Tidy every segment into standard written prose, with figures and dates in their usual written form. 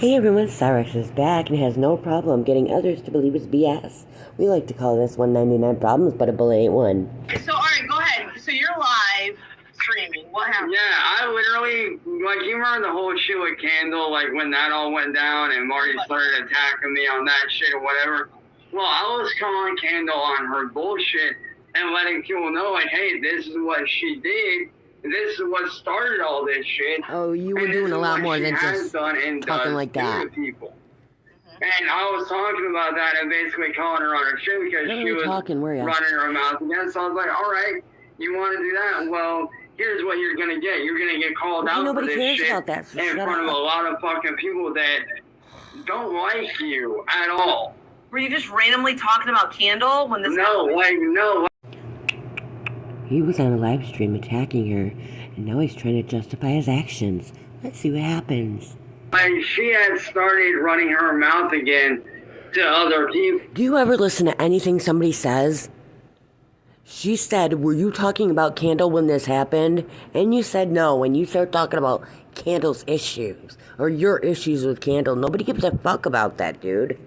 Hey everyone, Cyrex is back and has no problem getting others to believe it's BS. We like to call this 199 problems, but a bullet ain't one. So, alright, go ahead. So you're live streaming. What happened? Yeah, I literally, you remember the whole shit with Candle, when that all went down and Marty started attacking me on that shit or whatever? Well, I was calling Candle on her bullshit and letting people know, hey, this is what she did. This is what started all this shit. Oh, you were doing a lot more than just talking like that. People. And I was talking about that and basically calling her on her shit because she was running her mouth again. So I was like, all right, you want to do that? Well, here's what you're going to get. You're going to get called out for this shit about that, so in front of a lot of fucking people that don't like you at all. Were you just randomly talking about Candle when this happened? No. He was on a live stream attacking her, and now he's trying to justify his actions. Let's see what happens. She had started running her mouth again to other people. Do you ever listen to anything somebody says? She said, were you talking about Candle when this happened? And you said no, when you start talking about Candle's issues, or your issues with Candle. Nobody gives a fuck about that, dude.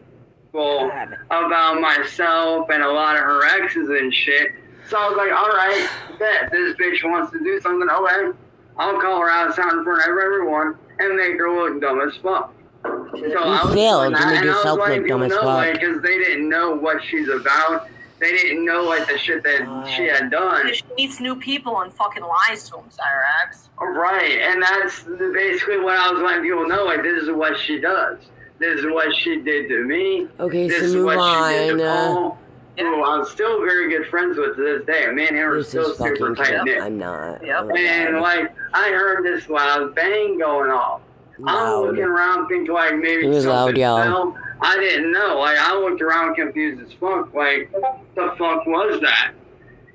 Well, about myself and a lot of her exes and shit. So I was like, all right, bet this bitch wants to do something. Okay, I'll call her out, sound in front of everyone, and make her look dumb as fuck. So you failed to make yourself look dumb as fuck. Because they didn't know what she's about. They didn't know the shit that she had done. She meets new people and fucking lies to them, Cyrax. Right, and that's basically what I was letting people know. This is what she does. This is what she did to me. Okay, this so is what she did to Paul. Who I'm still very good friends with to this day. Me and him are still super tight knit. I'm not. Yep. And I heard this loud bang going off. I'm looking around thinking maybe something fell. I didn't know. I looked around confused as fuck. What the fuck was that?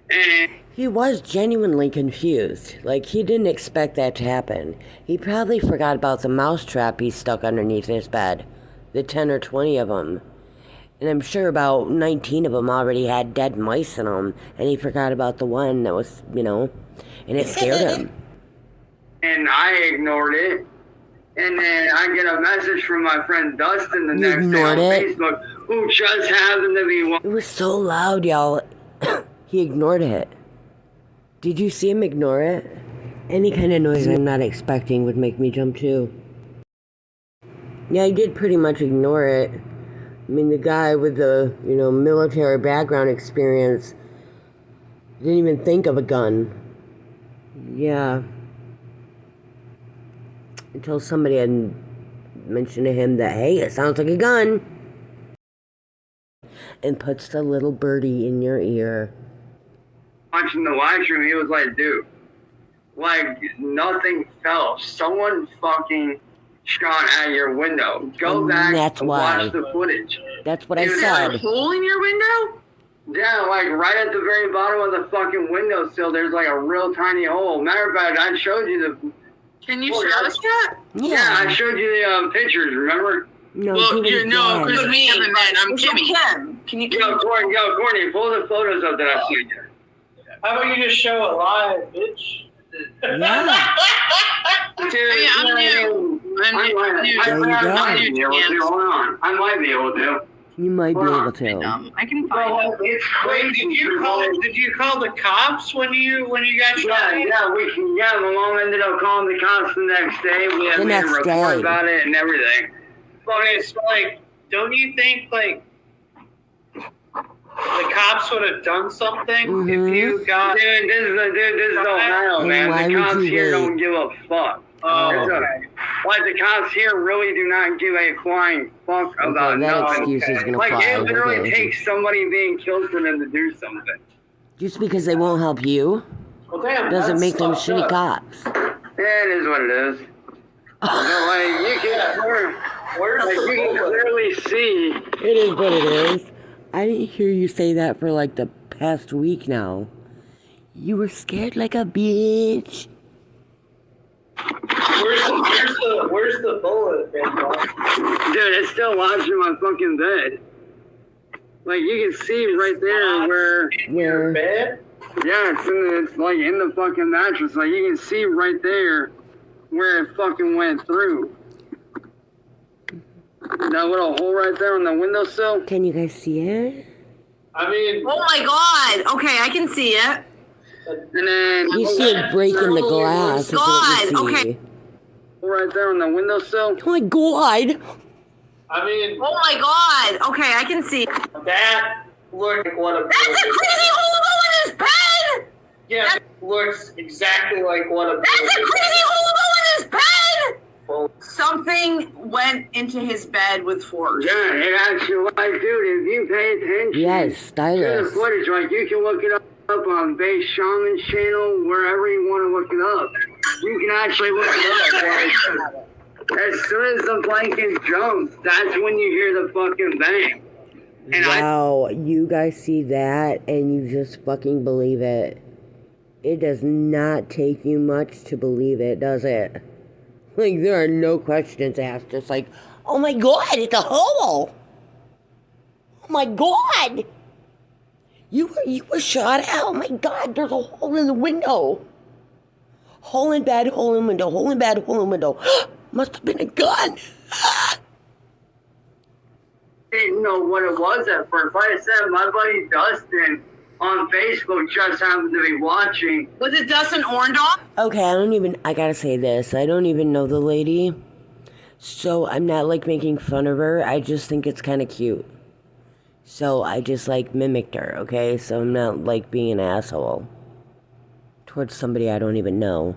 And he was genuinely confused. He didn't expect that to happen. He probably forgot about the mousetrap he stuck underneath his bed. The 10 or 20 of them. And I'm sure about 19 of them already had dead mice in them. And he forgot about the one that was, and it scared him. And I ignored it. And then I get a message from my friend Dustin the next day on Facebook, who just happened to be one. It was so loud, y'all. He ignored it. Did you see him ignore it? Any kind of noise I'm not expecting would make me jump too. Yeah, he did pretty much ignore it. I mean, the guy with the, military background experience didn't even think of a gun. Yeah. Until somebody had mentioned to him that, hey, it sounds like a gun. And puts the little birdie in your ear. Watching the live stream, he was like, dude, nothing fell. Someone fucking shot at your window. Go back and watch the footage. That's what I said. A hole in your window? Yeah, right at the very bottom of the fucking windowsill, there's a real tiny hole. Matter of fact, I showed you the... Can you show us that? Yeah, I showed you the pictures, remember? No, because me and I'm Kimmy. Can you... Courtney, pull the photos up that I sent you. How about you just show it live, bitch? Yeah. I'm new. Hold on. I might be able to. You might be able to. I can find it. It's crazy. Did you call the cops when you got shot? Yeah, my mom ended up calling the cops the next day. We had made a report about it and everything. But it's don't you think the cops would have done something if you got... Dude, this is Ohio, man. The cops here don't give a fuck. Oh, okay. The cops here really do not give a flying fuck about nothing. Excuse is gonna fly it literally takes somebody being killed for them to do something. Just because they won't help you doesn't make them shitty cops. Yeah, it is what it is. You can clearly see. It is what it is. I didn't hear you say that for the past week now. You were scared like a bitch. Where's the bullet, man? Dude, it's still lodged in my fucking bed. You can see right there where... Your bed? Yeah, it's in the fucking mattress. You can see right there where it fucking went through. that little hole right there on the windowsill. Can you guys see it? I mean, Oh my god. Okay, I can see it. And then You see it break in the glass. Is what you God, see. okay. right there on the windowsill. Oh my god. I mean, Oh my god. Okay, I can see it. that looks like what a That's a crazy hobo in his bed! yeah, looks exactly like what a That's a crazy hobo in his bed! Well, Something went into his bed with force. Yeah, it actually, like, dude, if you pay attention Yes, to the stylist. footage, like, you can look it up on Base Shaman's channel, wherever you want to look it up. You can actually look it up. Like, as soon as the blanket jumps, that's when you hear the fucking bang. And Wow, you guys see that and you just fucking believe it. It does not take you much to believe it, does it? Like, there are no questions asked. Just like, oh my god, it's a hole! Oh my god! You were shot out. Oh my god, there's a hole in the window. Hole in bed, hole in window, hole in bed, hole in window. Must have been a gun. didn't know what it was at first. Like I said, my buddy Dustin on Facebook just happened to be watching. Was it Dustin Orndorff? Okay, I gotta say this. I don't even know the lady. So I'm not like making fun of her. I just think it's kind of cute. So I just like mimicked her, okay? So I'm not like being an asshole towards somebody I don't even know.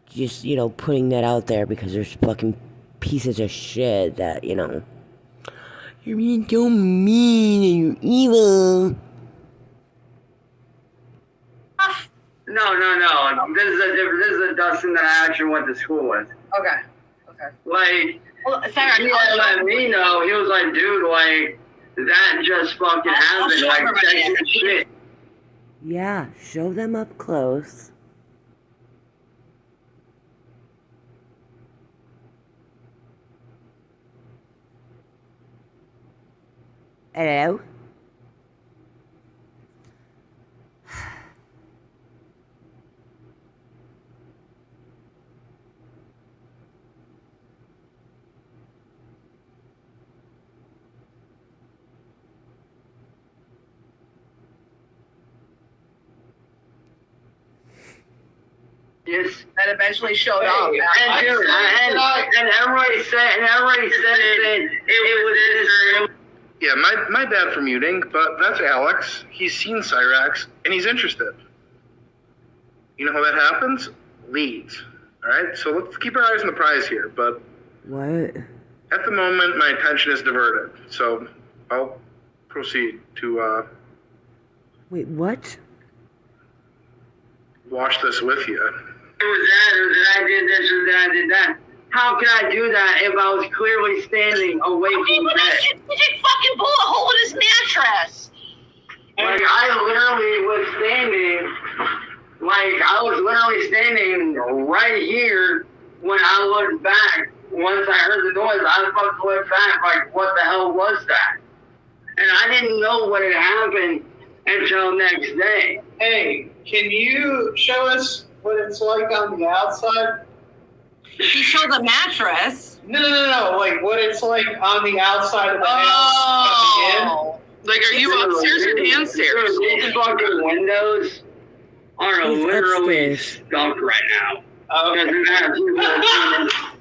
Just, putting that out there because there's fucking pieces of shit that, you're being so mean and you're evil. No. This is a Dustin that I actually went to school with. Okay. Like, Well, Sarah, he had let me know. He was like, dude, like, that just fucking happened. show Like, everybody that's it. shit. Yeah, show them up close. Hello? Yes. that eventually showed Hey, up. And dude, and everybody said that it was this. Yeah, my bad for muting, but that's Alex. He's seen Cyrax, and he's interested. You know how that happens? Leads. Alright, so let's keep our eyes on the prize here, but What? at the moment, my attention is diverted, so I'll proceed to Wait, what? watch this with you. It was that I did this or that I did that. How could I do that if I was clearly standing away Okay, from but the that bed? shit didn't fucking pull a hole in his mattress. Like, I was literally standing right here when I looked back. Once I heard the noise, I fucking looked back like, what the hell was that? And I didn't know what had happened until next day. hey, can you show us what it's like on the outside? He showed the mattress. No. Like what it's like on the outside of the house coming in. Oh. Like, are you upstairs or downstairs? These fucking windows are He's literally upstairs. stuck right now. Okay. Doesn't have people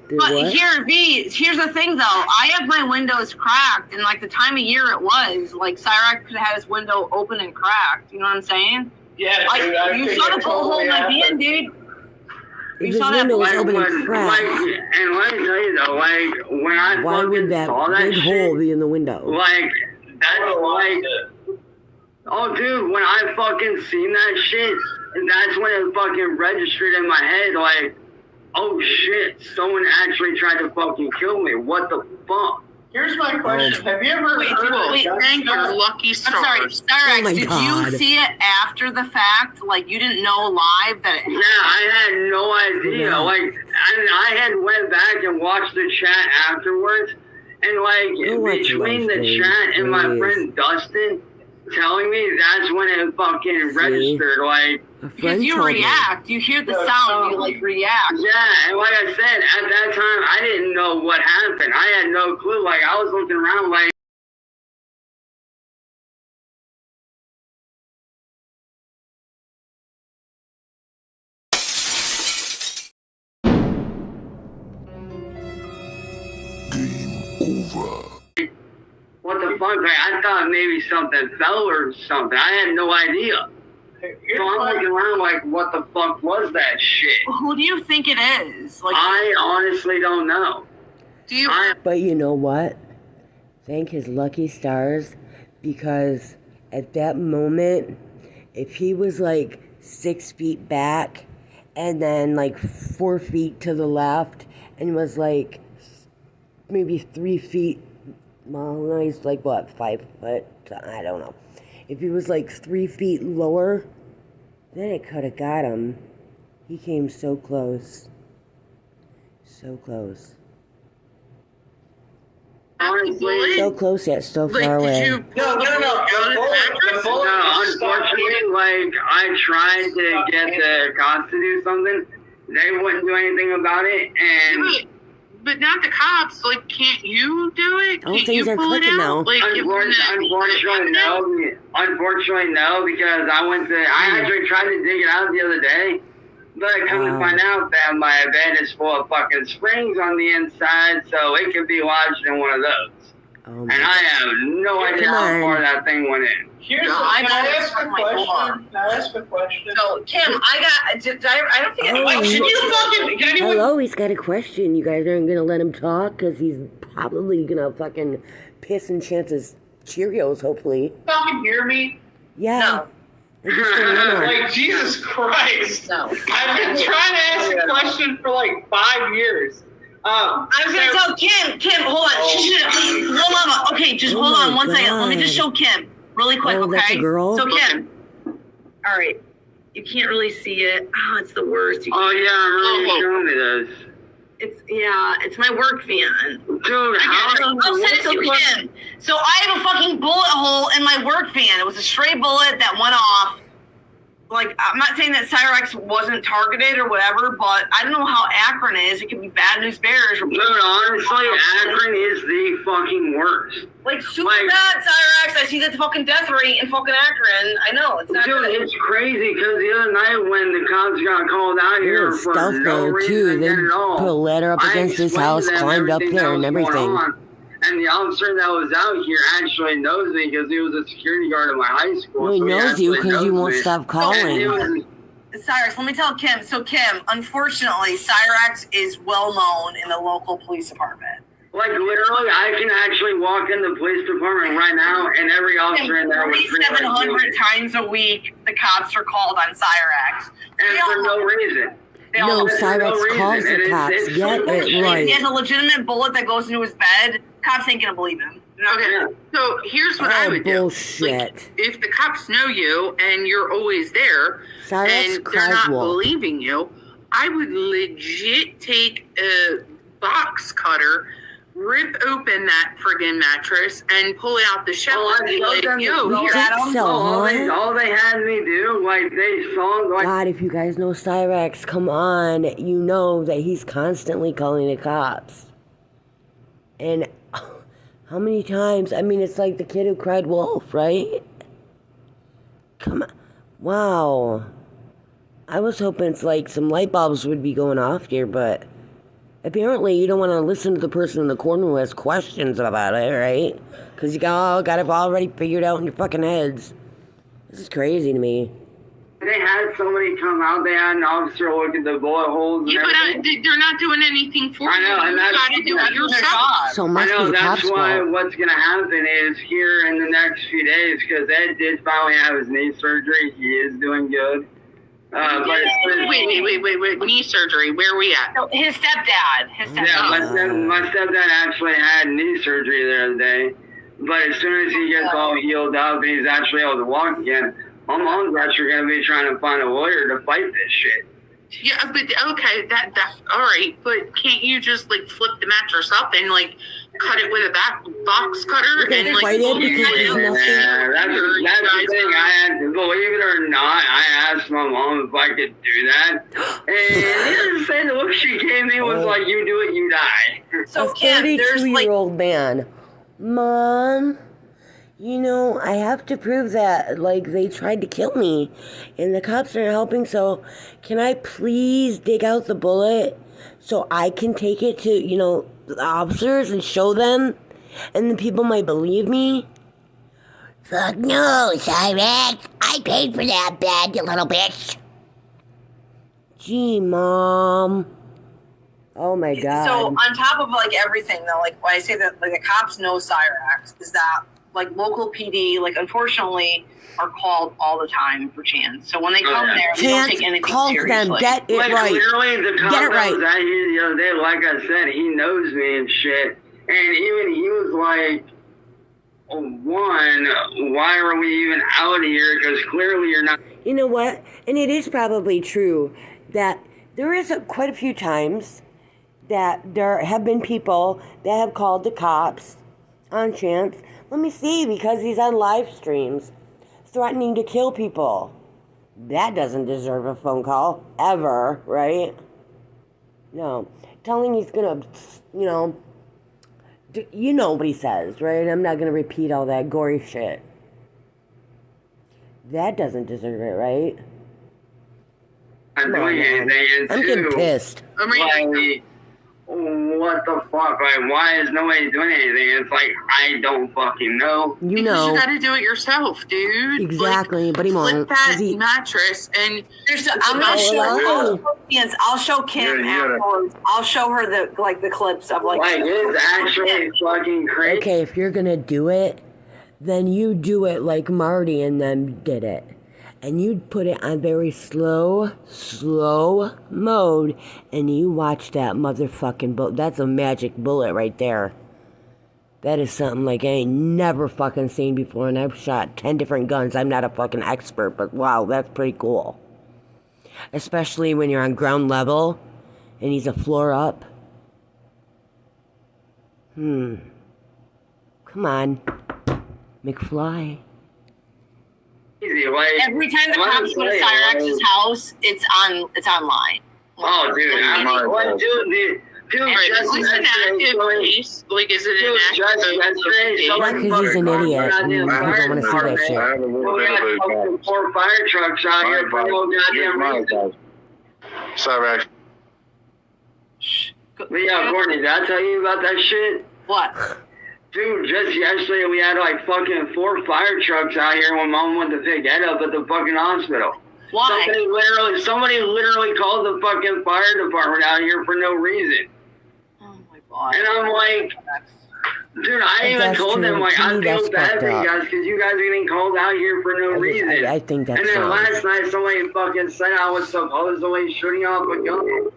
Did But what? here's the thing though. I have my windows cracked, and like the time of year it was, like Cyrax could have had his window open and cracked. You know what I'm saying? Yeah, Like dude, I you think saw the it pull hole totally in my happened. hand, dude. If his saw that window was Like, open and and cracked, let me tell you though, like when I why fucking would that saw that big shit, hole be in the window? like that's like, it. oh dude, when I fucking seen that shit, that's when it fucking registered in my head, like, oh shit, someone actually tried to fucking kill me. What the fuck? Here's my question. Have you ever Wait, heard of wait, thank gunshot? Your lucky I'm sorry, stars. Cyrax, Oh my did God. you see it after the fact? Like you didn't know live that it Yeah, I had no idea. Yeah. Like, I had went back and watched the chat afterwards, and like Go watch between live the stream, chat and my please. friend Dustin telling me, that's when it fucking registered. Like, A Because friend you told me. react. You hear the sound, you like react. Yeah, and like I said, at that time, I didn't know what happened. I had no clue. Like, I was looking around like, what the fuck? Like, I thought maybe something fell or something. I had no idea. Here's So I'm my- looking around like, what the fuck was that shit? Who do you think it is? Like, I honestly don't know. do you? But you know what? Thank his lucky stars, because at that moment, if he was like 6 feet back and then like 4 feet to the left and was like maybe 3 feet, well, no, he's like what, 5 foot? I don't know. If he was like 3 feet lower, then it could have got him. He came so close. So close. Honestly, So close yet so Like, far away. did you? No. The bullet no, just stopped unfortunately, like, I tried to get the cops to do something. They wouldn't do anything about it, and But not the cops. Like, can't you do it? Oh, Can't things you are pull it clicking out? now. Like, unfortunately, no. Unfortunately, no, because I actually tried to dig it out the other day, but I come to Wow. find out that my bed is full of fucking springs on the inside, so it could be lodged in one of those. Oh And my. I have no idea Come how on. far that thing went in. Here's No, can I I ask a know. Oh my question? Can I ask a question? So, Kim, I don't think Oh, should you- you fucking? Can anyone? Hello, he's got a question. You guys aren't gonna let him talk because he's probably gonna fucking piss and chance his Cheerios, hopefully. Fucking hear me? Yeah. No. They're just a winner. Like Jesus Christ! No. I've been trying to ask a question for like 5 years. I was gonna tell Kim, hold on. Hold on. Okay, just Oh hold on my 1 second. Let me just God. show Kim really quick, Oh, okay? that's a girl? So Kim. All right. You can't really see it. Oh, it's the worst. Oh yeah, I'm really showing me this. It's my work van. Dude, I'll send it to Kim. So I have a fucking bullet hole in my work van. It was a stray bullet that went off. Like, I'm not saying that Cyrex wasn't targeted or whatever, but I don't know how Akron is. It could be Bad News Bears. Or Dude, honestly, Akron is the fucking worst. like, super like- bad, Cyrex. I see the fucking death rate in fucking Akron. I know, it's not Dude, good. it's crazy because the other night when the cops got called out They here were for stealth no there reason too. They at all, put a ladder up I against his explained house, to them climbed up everything there that and was going everything. on. And the officer that was out here actually knows me because he was a security guard at my high school. No, he so knows you actually because you knows won't me. stop And he calling. was- Cyrus, let me tell Kim. So, Kim, unfortunately, Cyrex is well known in the local police department. Like, literally, I can actually walk in the police department right now, and every officer in there was treated like 3,700 times a week, the cops are called on Cyrex. and for no reason. They all No, know. There's no Cyrex reason, calls and the it's- cops. it's so Get it bullshit. If he right. has a legitimate bullet that goes into his bed, cops ain't gonna believe him. They're not gonna. Okay, so here's what I Oh, would do. bullshit. Like, if the cops know you and you're always there, Cyrex and they're not Criswell. believing you, I would legit take a box cutter, rip open that friggin' mattress, and pull out the shell Oh, and I be showed like, them yo, the here. Think so, all they had me do, like, they saw, like, God, if you guys know Cyrex, come on. You know that he's constantly calling the cops. And how many times? I mean, it's like the kid who cried wolf, right? Come on. Wow. I was hoping it's like some light bulbs would be going off here, but apparently you don't want to listen to the person in the corner who has questions about it, right? Because you got it already figured out in your fucking heads. This is crazy to me. they had somebody come out, they had an officer look at the bullet holes and Yeah, but everything. they're not doing anything for I know, you. and You that's- gotta do it that's yourself. So it I must be know, the that's cops' why fault. what's going to happen is here in the next few days, because Ed did finally have his knee surgery. He is doing good. But it's Wait. Knee surgery. Where are we at? No, his stepdad. Yeah, my stepdad actually had knee surgery the other day. But as soon as he gets all healed up and he's actually able to walk again, my mom's actually going to be trying to find a lawyer to fight this shit. Yeah, but okay, that all right, but can't you just like flip the mattress up and like cut it with a box cutter You're gonna and like fight it because there's nothing. Yeah, that's the thing. I had to, believe it or not, I asked my mom if I could do that. And the same look she gave me was like, you do it, you die. So A Kim, there's like 32-year-old man. Mom, you know, I have to prove that, like, they tried to kill me, and the cops aren't helping, so can I please dig out the bullet so I can take it to, you know, the officers and show them, and the people might believe me? Fuck no, Cyrax. I paid for that bed, you little bitch. Gee, Mom. Oh my God. So on top of like everything though, like why I say that like the cops know Cyrax is that like local PD, like unfortunately, are called all the time for Chance. So when they come there, they don't Chance take anything calls seriously. them. Get it Like, right. literally, the cop Get it that right. was out here the other day, like I said, he knows me and shit. And even he was like, oh, one, why are we even out here? Because clearly you're not. You know what? And it is probably true that there is quite a few times that there have been people that have called the cops on Chance. Let me see, because he's on live streams threatening to kill people. That doesn't deserve a phone call, ever, right? No. Telling he's gonna, you know, you know what he says, right? I'm not gonna repeat all that gory shit. That doesn't deserve it, right? Not doing man. anything. And I'm getting two, pissed. I mean, like, what the fuck? Like, why is nobody doing anything? It's like, I don't fucking know. You because know. you gotta do it yourself, dude. Exactly, like, but he flip won't, that 'cause he- mattress and I'm gonna Oh, I'll show Kim Yeah, you gotta- afterwards. I'll show her the clips of like. Like, it's actually fucking crazy. Okay, if you're gonna do it, then you do it like Marty and them did it. And you put it on very slow mode, and you watch that motherfucking bullet. That's a magic bullet right there. That is something like I ain't never fucking seen before, and I've shot 10 different guns. I'm not a fucking expert, but wow, that's pretty cool. Especially when you're on ground level, and he's a floor up. Come on, McFly. Crazy. Like, Every time the cops go to Cyrex's house, it's online. oh, dude, I'm like, what, dude, all right, just is this an yesterday, active somebody- case? Like, is it Dude, an just active yesterday, case? someone Yeah, 'cause he's an fucking idiot, goddamn and fire people wanna see that department. shit. I have a Well, little we bit had of fucking 4 fire trucks out here for no goddamn reason. Cyrax. But yeah, Courtney, did I tell you about that shit? What? Dude, just yesterday we had like fucking 4 fire trucks out here when Mom went to pick Ed up at the fucking hospital. Why? Somebody literally called the fucking fire department out here for no reason. Oh my god. And I'm like, dude, I even That's told them, true. like, To I me, feel that's bad fucked for you up. guys because you guys are getting called out here for no reason. I think that's And then wrong. last night somebody fucking said I was supposedly shooting off a gun.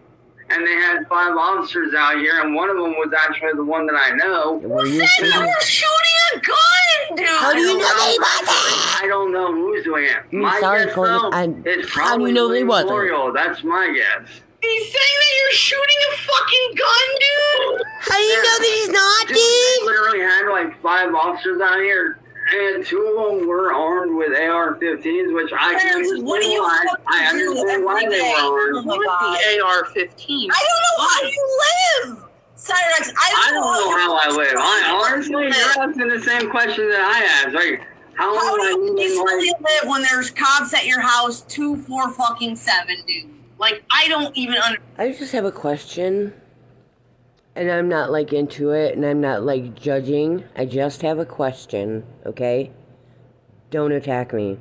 And they had 5 officers out here, and one of them was actually the one that I know. Were you You shooting? were shooting a gun, dude. How do you know they wasn't? I don't know who's doing it. My sorry, guess, Courtney, though, I'm- is how do probably you know they Lee wasn't? Memorial. That's my guess. He's saying that you're shooting a fucking gun, dude. How do you know that he's not, Dude, they dude? literally had like 5 officers out here, and 2 of them were armed with AR-15s, which I can Parents, what do you understand why. I fucking do understand why every they day? were Oh armed. my With god. the AR-15. I don't know how you live, Cyrex. I don't know how I live. I honestly, live. you're asking the same question that I asked. Like, how How am do I you even peacefully like? live when there's cops at your house 24/7, dude? Like, I don't even understand. I just have a question, and I'm not like into it, and I'm not like judging. I just have a question, okay? Don't attack me.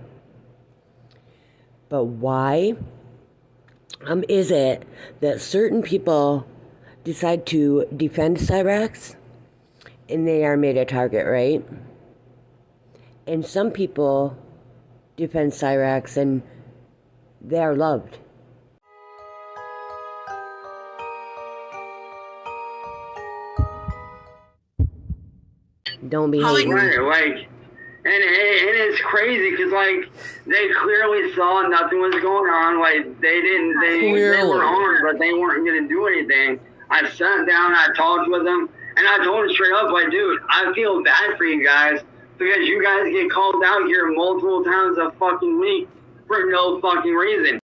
But why is it that certain people decide to defend Cyrax and they are made a target, right? And some people defend Cyrax and they are loved. Don't be Holly- hating. Right, like, And it's crazy because, like, they clearly saw nothing was going on. Like, they were armed, but they weren't going to do anything. I sat down, I talked with them, and I told them straight up, like, dude, I feel bad for you guys because you guys get called out here multiple times a fucking week for no fucking reason.